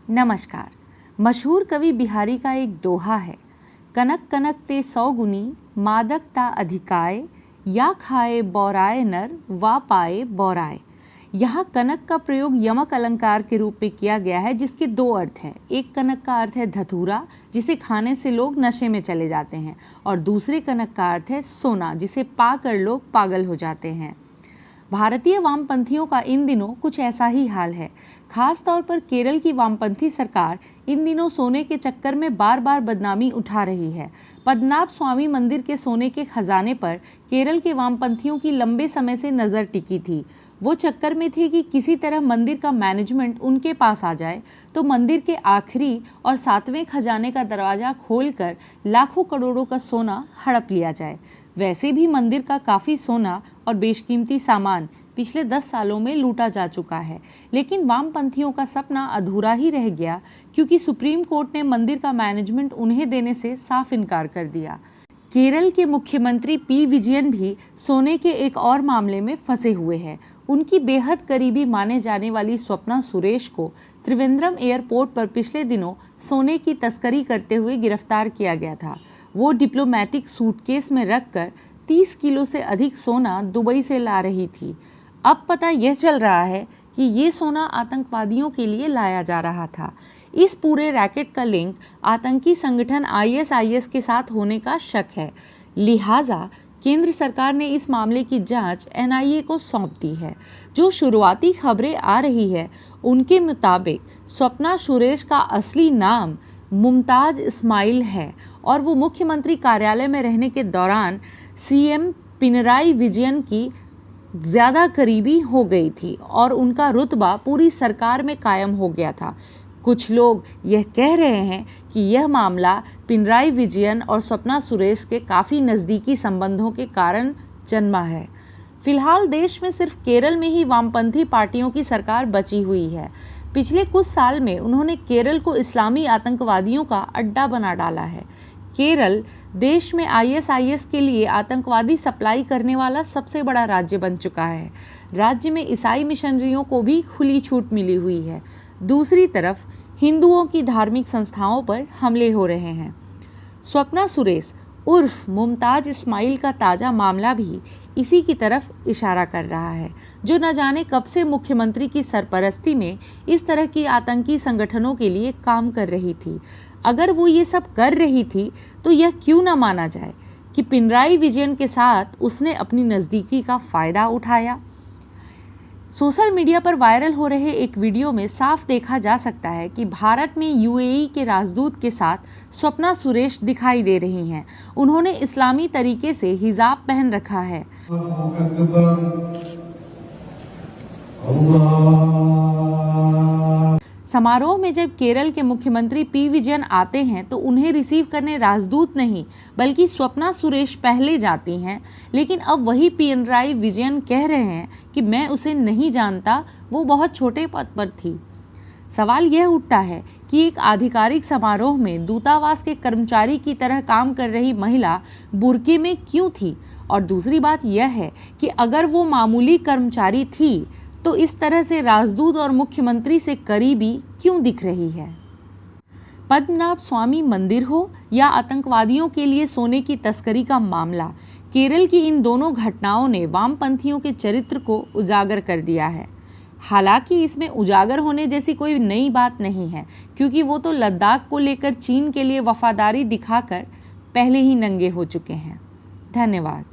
नमस्कार। मशहूर कवि बिहारी का एक दोहा है, कनक कनक ते 100 गुनी, मादक ता अधिकाय, या खाए बौराए नर, वा पाए बौराए। यहाँ कनक का प्रयोग यमक अलंकार के रूप में किया गया है, जिसके दो अर्थ हैं। एक कनक का अर्थ है धतूरा, जिसे खाने से लोग नशे में चले जाते हैं, और दूसरे कनक का अर्थ है सोना, जिसे पाकर लोग पागल हो जाते हैं। भारतीय वामपंथियों का इन दिनों कुछ ऐसा ही हाल है। खास तौर पर केरल की वामपंथी सरकार इन दिनों सोने के चक्कर में बार बार बदनामी उठा रही है। पद्मनाभ स्वामी मंदिर के सोने के खजाने पर केरल के वामपंथियों की लंबे समय से नज़र टिकी थी। वो चक्कर में थे कि किसी तरह मंदिर का मैनेजमेंट उनके पास आ जाए तो मंदिर के आखिरी और 7वें खजाने का दरवाज़ा खोलकर लाखों करोड़ों का सोना हड़प लिया जाए। वैसे भी मंदिर का काफ़ी सोना और बेशकीमती सामान पिछले 10 सालों में लूटा जा चुका है, लेकिन वामपंथियों का सपना अधूरा ही रह गया क्योंकि सुप्रीम कोर्ट ने मंदिर का मैनेजमेंट उन्हें देने से साफ इनकार कर दिया। केरल के मुख्यमंत्री पी विजयन भी सोने के एक और मामले में फंसे हुए हैं। उनकी बेहद करीबी माने जाने वाली स्वप्ना सुरेश को त्रिवेंद्रम एयरपोर्ट पर पिछले दिनों सोने की तस्करी करते हुए गिरफ्तार किया गया था। वो डिप्लोमेटिक सूटकेस में रखकर 30 किलो से अधिक सोना दुबई से ला रही थी। अब पता यह चल रहा है कि ये सोना आतंकवादियों के लिए लाया जा रहा था। इस पूरे रैकेट का लिंक आतंकी संगठन ISIS के साथ होने का शक है। लिहाजा केंद्र सरकार ने इस मामले की जांच NIA को सौंप दी है। जो शुरुआती खबरें आ रही है उनके मुताबिक स्वप्ना सुरेश का असली नाम मुमताज इस्माइल है और वो मुख्यमंत्री कार्यालय में रहने के दौरान CM पिनराई विजयन की ज़्यादा करीबी हो गई थी और उनका रुतबा पूरी सरकार में कायम हो गया था। कुछ लोग यह कह रहे हैं कि यह मामला पिनराई विजयन और स्वप्ना सुरेश के काफ़ी नज़दीकी संबंधों के कारण जन्मा है। फिलहाल देश में सिर्फ केरल में ही वामपंथी पार्टियों की सरकार बची हुई है। पिछले कुछ साल में उन्होंने केरल को इस्लामी आतंकवादियों का अड्डा बना डाला है। केरल देश में ISIS के लिए आतंकवादी सप्लाई करने वाला सबसे बड़ा राज्य बन चुका है। राज्य में ईसाई मिशनरियों को भी खुली छूट मिली हुई है। दूसरी तरफ हिंदुओं की धार्मिक संस्थाओं पर हमले हो रहे हैं। स्वप्ना सुरेश उर्फ मुमताज इस्माइल का ताज़ा मामला भी इसी की तरफ इशारा कर रहा है, जो न जाने कब से मुख्यमंत्री की सरपरस्ती में इस तरह की आतंकी संगठनों के लिए काम कर रही थी। अगर वो ये सब कर रही थी तो यह क्यों न माना जाए कि पिनराई विजयन के साथ उसने अपनी नज़दीकी का फ़ायदा उठाया। सोशल मीडिया पर वायरल हो रहे एक वीडियो में साफ देखा जा सकता है कि भारत में UAE के राजदूत के साथ स्वप्ना सुरेश दिखाई दे रही हैं। उन्होंने इस्लामी तरीके से हिजाब पहन रखा है। समारोह में जब केरल के मुख्यमंत्री पी विजयन आते हैं तो उन्हें रिसीव करने राजदूत नहीं बल्कि स्वप्ना सुरेश पहले जाती हैं, लेकिन अब वही पिनराई विजयन कह रहे हैं कि मैं उसे नहीं जानता, वो बहुत छोटे पद पर थी। सवाल यह उठता है कि एक आधिकारिक समारोह में दूतावास के कर्मचारी की तरह काम कर रही महिला बुर्के में क्यों थी, और दूसरी बात यह है कि अगर वो मामूली कर्मचारी थी तो इस तरह से राजदूत और मुख्यमंत्री से करीबी क्यों दिख रही है। पद्मनाभ स्वामी मंदिर हो या आतंकवादियों के लिए सोने की तस्करी का मामला, केरल की इन दोनों घटनाओं ने वामपंथियों के चरित्र को उजागर कर दिया है। हालांकि इसमें उजागर होने जैसी कोई नई बात नहीं है, क्योंकि वो तो लद्दाख को लेकर चीन के लिए वफादारी दिखाकर पहले ही नंगे हो चुके हैं। धन्यवाद।